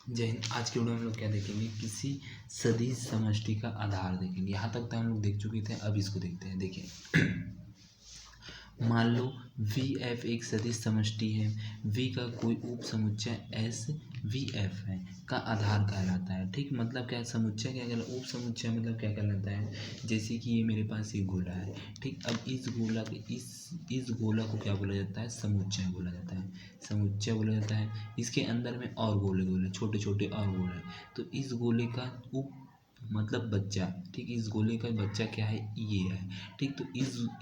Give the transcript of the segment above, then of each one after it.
जय हिंद। आज के वीडियो में हम लोग क्या देखेंगे, किसी सदिश समष्टि का आधार देखेंगे। यहाँ तक तो हम लोग देख चुके थे, अब इसको देखते हैं। देखिए मान लो वी एफ एक सदिश समष्टि है, वी का कोई उप समुच्चय एस वी एफ है का आधार कहलाता है। ठीक, मतलब क्या समुच्चय क्या कहलाता है, उप समुच्चय मतलब क्या कहलाता है। जैसे कि ये मेरे पास एक गोला है, ठीक, अब इस गोला के इस गोला को क्या बोला जाता है, समुच्चय बोला जाता है। समुच्चय बोला जाता है। इसके अंदर में और गोले गोले छोटे छोटे और गोले, तो इस गोले का उप मतलब बच्चा, ठीक, इस गोले का बच्चा क्या है, ये है। ठीक, तो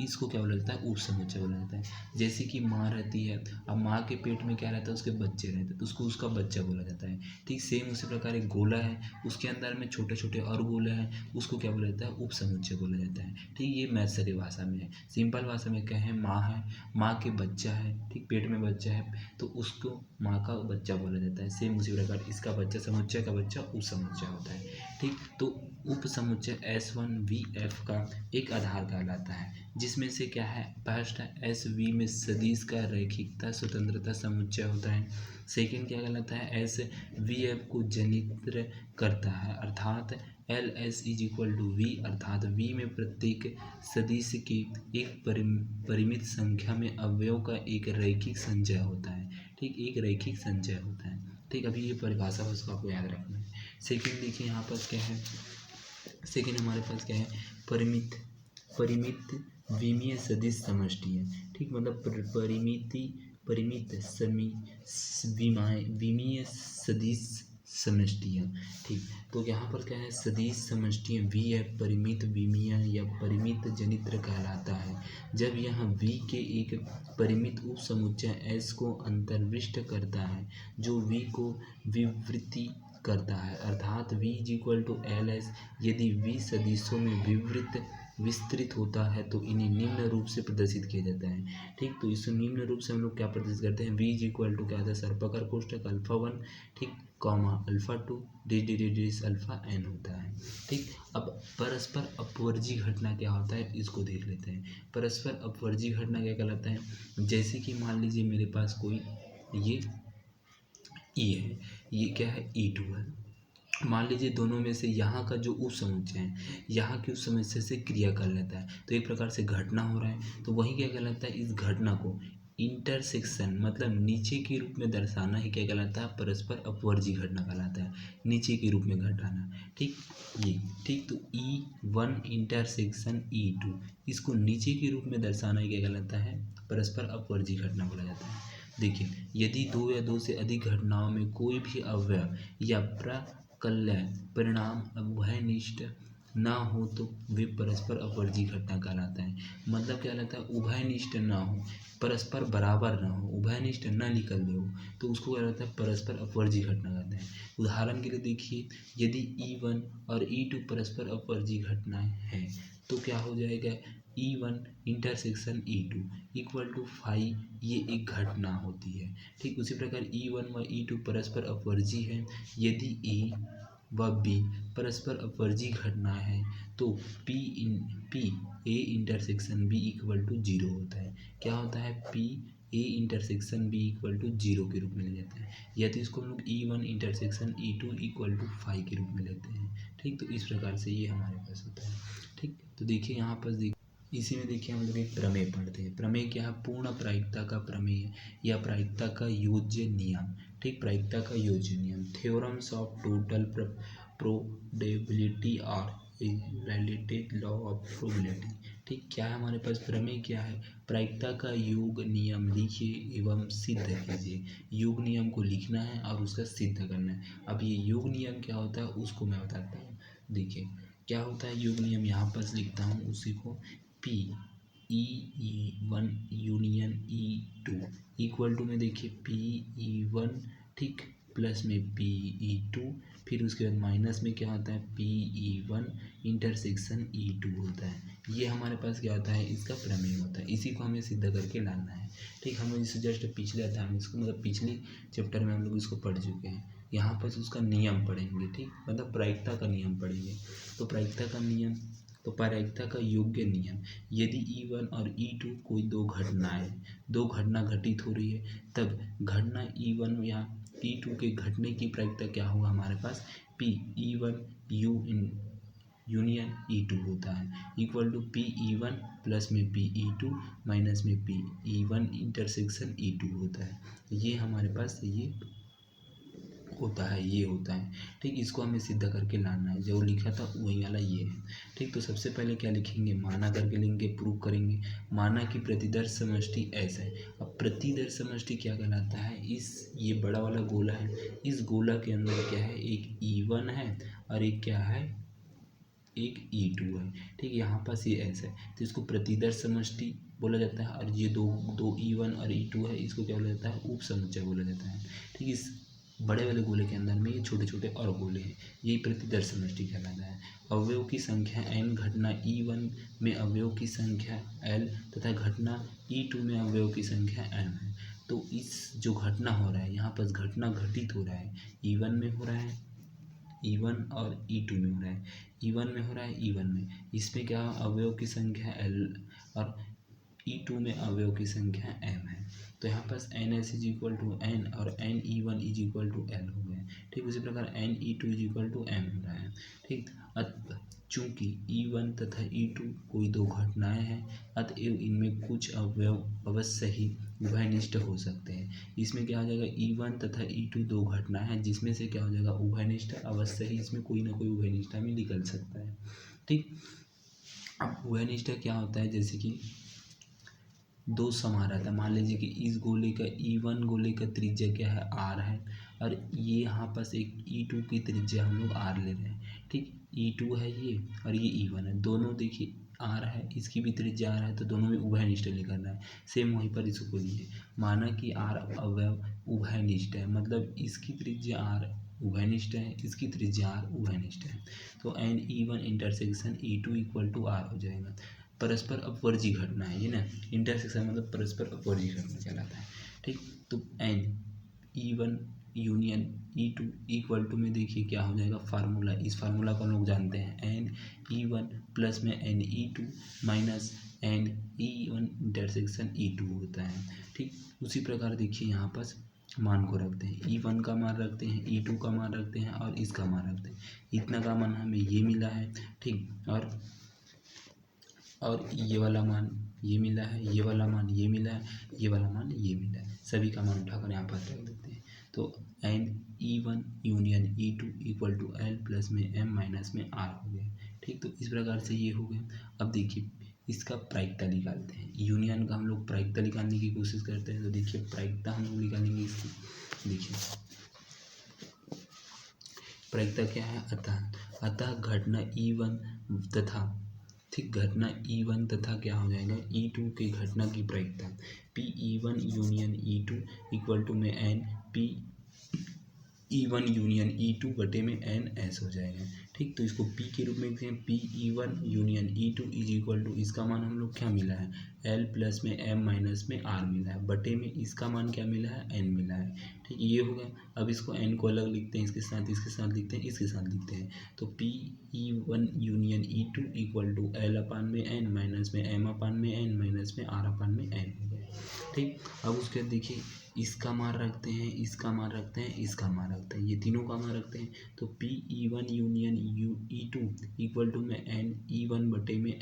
इसको क्या बोला जाता है, उप समुच्चय बोला जाता है। जैसे कि माँ रहती है, अब माँ के पेट में क्या रहता है, उसके बच्चे रहते हैं, तो उसको उसका बच्चा बोला जाता है। ठीक, सेम उसी प्रकार एक गोला है, उसके अंदर में छोटे छोटे और गोले हैं, उसको क्या बोला जाता है, उप समुच्चय बोला जाता है। ठीक, ये मैथ्सरी भाषा में है। सिंपल भाषा में क्या है, माँ है, माँ के बच्चा है, ठीक, पेट में बच्चा है, तो उसको माँ का बच्चा बोला जाता है। सेम उसी प्रकार इसका बच्चा, समुच्चय का बच्चा उप समुच्चय होता है। ठीक, तो उप समुच्चय S1VF का एक आधार कहलाता है, जिसमें से क्या है, फर्स्ट है SV में सदिश का रैखिकता स्वतंत्रता समुच्चय होता है। सेकंड क्या कहलाता है, SVF को जनित्र करता है, अर्थात LS is equal to V, अर्थात V में प्रत्येक सदिश के एक परिमित संख्या में अवयव का एक रैखिक संचय होता है। ठीक, एक रैखिक संचय होता है। ठीक, अभी ये परिभाषा उसको आपको याद रखना है। सेकंड देखिए यहाँ पर क्या है, सेकंड हमारे पास क्या है, परिमित परिमित विमीय सदिश समष्टि है। ठीक, मतलब परिमित विमीय सदिश समष्टि है। ठीक, तो यहाँ पर क्या है, सदिश समष्टि वी है परिमित विमीय या परिमित जनित्र कहलाता है जब यह वी के एक परिमित उप समुच्चय एस को अंतर्विष्ट करता है जो वी को विवृति करता है, अर्थात v is equal to L S. यदि v सदिशों में विस्तृत होता है तो इन्हें निम्न रूप से प्रदर्शित किया जाता है। ठीक, तो इस निम्न रूप से हम लोग क्या प्रदर्शित करते हैं, v इज इक्वल टू क्या होता है, सर्पाकार कोष्ठक अल्फा 1, ठीक, comma alpha 2 D alpha n होता है। ठीक, अब परस्पर अपवर्जी घटना क्या होता है, इसको देख लेते हैं। परस्पर अपवर्जी घटना क्या कहलाता है, जैसे कि मान लीजिए मेरे पास कोई ये है, ये क्या है, E2 है। मान लीजिए दोनों में से यहाँ का जो उप समुच्चय है, यहाँ के उस समुच्चय से क्रिया कर लेता है, तो एक प्रकार से घटना हो रहा है, तो वही क्या कहलाता है, इस घटना को इंटरसेक्शन मतलब नीचे के रूप में दर्शाना ही क्या कहलाता है, परस्पर अपवर्जी घटना कहलाता है, नीचे के रूप में घटाना। ठीक, ये ठीक, तो E1 इंटरसेक्शन E2, इसको नीचे के रूप में दर्शाना ही क्या कहलाता है, परस्पर अपवर्जी घटना बोला जाता है। देखिए, यदि दो या दो से अधिक घटनाओं में कोई भी अवयव या प्रकल्य परिणाम उभयनिष्ठ ना हो तो वे परस्पर अपवर्जी घटना कहलाता है। मतलब क्या कहलाता है, उभयनिष्ठ ना हो, परस्पर बराबर ना हो, उभयनिष्ठ ना निकल दे हो, तो उसको क्या कहलाता है, परस्पर अपवर्जी घटना कहते हैं। उदाहरण के लिए देखिए, यदि E1 और E2 परस्पर अपवर्जी घटनाएं हैं तो क्या हो जाएगा, E1 intersection E2 equal to 5, ये एक घटना होती है। ठीक, उसी प्रकार E1 व E2 परस्पर अपवर्जी है, यदि E व B परस्पर अपवर्जी घटना है तो P A intersection B equal to 0 होता है। क्या होता है, P A intersection B equal to 0 के रूप में ले जाता है, या तो इसको हम लोग E1 intersection E2 equal to 5 के रूप में लेते हैं। ठीक, तो इस प्रकार से ये हमारे पास होता है। ठीक, तो देखिए यहाँ पर इसी में देखिए हम लोग एक प्रमेय पढ़ते हैं। प्रमेय क्या है, पूर्ण प्रायिकता का प्रमेय या प्रायिकता का योज्य नियम। ठीक, प्रायिकता का योज्य नियम, थ्योरम्स ऑफ टोटल प्रोबेबिलिटी और रिलेटेड लॉ ऑफ प्रोबेबिलिटी। ठीक, क्या है हमारे पास, प्रमेय क्या है, प्रायिकता का योग नियम लिखिए एवं सिद्ध कीजिए। योग नियम को लिखना है और उसका सिद्ध करना है। अब ये योग नियम क्या होता है उसको मैं बताता हूँ। देखिए क्या होता है योग नियम, यहाँ पर लिखता हूँ उसी को, P E1 union E2 equal to में देखिए PE1, ठीक, प्लस में PE2, फिर उसके बाद माइनस में क्या होता है, PE1 इंटरसेक्शन E2 होता है। ये हमारे पास क्या होता है, इसका प्रमेय होता है, इसी को हमें सिद्ध करके लाना है। ठीक, हम इसे जस्ट पिछले अध्याय इसको मतलब पिछले चैप्टर में हम लोग इसको पढ़ चुके हैं। यहाँ पर उसका नियम पढ़ेंगे। ठीक, मतलब प्रायिकता का नियम पढ़ेंगे। तो प्रायिकता का नियम, तो प्रायिकता का योग्य नियम, यदि E1 और E2 कोई दो घटना घटित हो रही है, तब घटना E1 या E2 के घटने की प्रायिकता क्या होगा हमारे पास, P E1 U union E2 होता है इक्वल टू PE1 प्लस में PE2 माइनस में PE1 इंटरसेक्शन E2 होता है। ये हमारे पास ये होता है, ये होता है। ठीक, इसको हमें सिद्ध करके लाना है, जो लिखा था वही वाला ये है। ठीक, तो सबसे पहले क्या लिखेंगे, माना करके लेंगे, प्रूव करेंगे। माना कि प्रतिदर्श समष्टि ऐसा है। अब प्रतिदर्श समष्टि क्या कहलाता है, ये बड़ा वाला गोला है, इस गोला के अंदर क्या है, एक E1 है और एक क्या है, एक E2 है। ठीक, यहाँ पास ये ऐसा है तो इसको प्रतिदर्श समष्टि बोला जाता है। और ये दो E1 और E2 है, इसको क्या बोला जाता है, उप समुच्चय बोला जाता है। ठीक, इस बड़े वाले गोले के अंदर में ये छोटे छोटे और गोले हैं, यही प्रतिदर्श समष्टि कहलाता है। अवयव की संख्या n, घटना E1 में अवयव की संख्या L तथा घटना E2 में अवयव की संख्या m है। तो इस जो घटना हो रहा है यहाँ पर, घटना घटित हो रहा है, E1 में हो रहा है, E1 और E2 में हो रहा है, E1 में हो रहा है, E1 में, इसमें क्या अवयव की संख्या L और E2 में अवयव की संख्या m है। तो यहाँ पास NS is equal to n और NE1 is equal to L हो गया। ठीक, उसी प्रकार NE2 is equal to m हो रहा है। ठीक, चूँकि E1 तथा E2 कोई दो घटनाएं हैं, अतएव इनमें कुछ अवयव अवश्य ही उभयनिष्ठ हो सकते हैं। इसमें क्या हो जाएगा, E1 तथा E2 दो घटनाएं हैं, जिसमें से क्या हो जाएगा, उभयनिष्ठ अवश्य ही, इसमें कोई ना कोई उभयनिष्ठ में निकल सकता है। ठीक, अब उभयनिष्ठ क्या होता है, जैसे कि दो समा रहा था, मान लीजिए कि इस गोले का E1 गोले का त्रिज्या क्या है, R है, और ये यहाँ पास एक E2 की त्रिज्या हम लोग R ले रहे हैं। ठीक, E2 है ये और ये E1 है, दोनों देखिए R है, इसकी भी त्रिज्या R है, तो दोनों में उभयनिष्ठ लेकर है। सेम वहीं पर इसको लिए, माना कि R अवयव उभयनिष्ठ है, मतलब इसकी त्रिज्या R उभयनिष्ठ है, इसकी त्रिज्या R उभयनिष्ठ है, तो NE1 intersection E2 equal to R हो जाएगा। परस्पर अपवर्जी घटना है ये ना, इंटरसेक्शन मतलब परस्पर अपवर्जी घटना कहलाता है। ठीक, तो NE1 union E2 equal to में देखिए क्या हो जाएगा, फार्मूला, इस फार्मूला को हम लोग जानते हैं, NE1 प्लस में NE2 minus NE1 intersection E2 होता है। ठीक, उसी प्रकार देखिए यहाँ पर मान को रखते हैं, E1 का मान रखते हैं, E2 का मान रखते हैं और इसका मान रखते हैं, इतना का मान हमें ये मिला है। ठीक, और ये वाला मान ये मिला है, ये वाला मान ये मिला है, ये वाला मान ये मिला है, सभी का मान उठाकर यहाँ पर रख देते हैं। तो NE1 union E2 equal to L plus में m माइनस में R हो गया। ठीक, तो इस प्रकार से ये हो गया। अब देखिए इसका प्रायिकता निकालते हैं, यूनियन का हम लोग प्रायिकता निकालने की कोशिश करते हैं। तो देखिए प्रायिकता हम लोग निकालेंगे इसकी, देखिए प्रायिकता क्या है, अतः घटना E1 तथा, ठीक, घटना E1 तथा क्या हो जाएगा, E2 की घटना की प्रायिकता PE1 union E2 equal to में n PE1 यूनियन E2 बटे में NS हो जाएगा। ठीक, तो इसको P के रूप में लिखते हैं, PE1 union E2 is equal to, इसका मान हम लोग क्या मिला है, L प्लस में m माइनस में R मिला है, बटे में इसका मान क्या मिला है, n मिला है। ठीक, ये हो गया। अब इसको n को अलग लिखते हैं, इसके साथ लिखते हैं, इसके साथ लिखते हैं, तो PE1 union E2 equal to L upon में n माइनस में m अपान में n माइनस में R अपान में n हो गया। ठीक, अब उसके बाद देखिए इसका मान रखते हैं, इसका मान रखते हैं, इसका मान रखते हैं, ये तीनों का मान रखते हैं, तो PE1 union E2 equal to में NE1 बटे में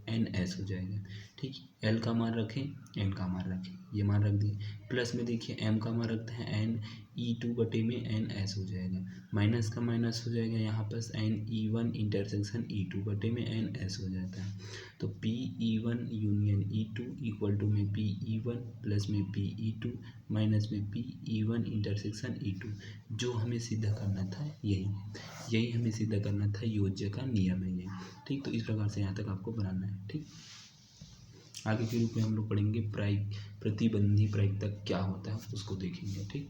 NS हो जाएगा। ठीक, L का मान रखें, N का मान रखें, ये मान रख दिए, प्लस में देखिए M का मान रखते हैं, NE2 बटे में NS हो जाएगा, माइनस का माइनस हो जाएगा, यहाँ पर NE1 इंटरसेक्शन E2 बटे में NS हो जाता है। तो PE1 union E2 equal to में PE1 प्लस में PE2 माइनस में PE1 इंटरसेक्शन E2, जो हमें सिद्ध करना था यही हमें सिद्ध करना था, योज्य का नियम है ये। ठीक, तो इस प्रकार से यहाँ तक आपको बनाना है। ठीक, आगे के रूप में हम लोग पढ़ेंगे प्रतिबंधी प्रायिकता क्या होता है, उसको देखेंगे। ठीक।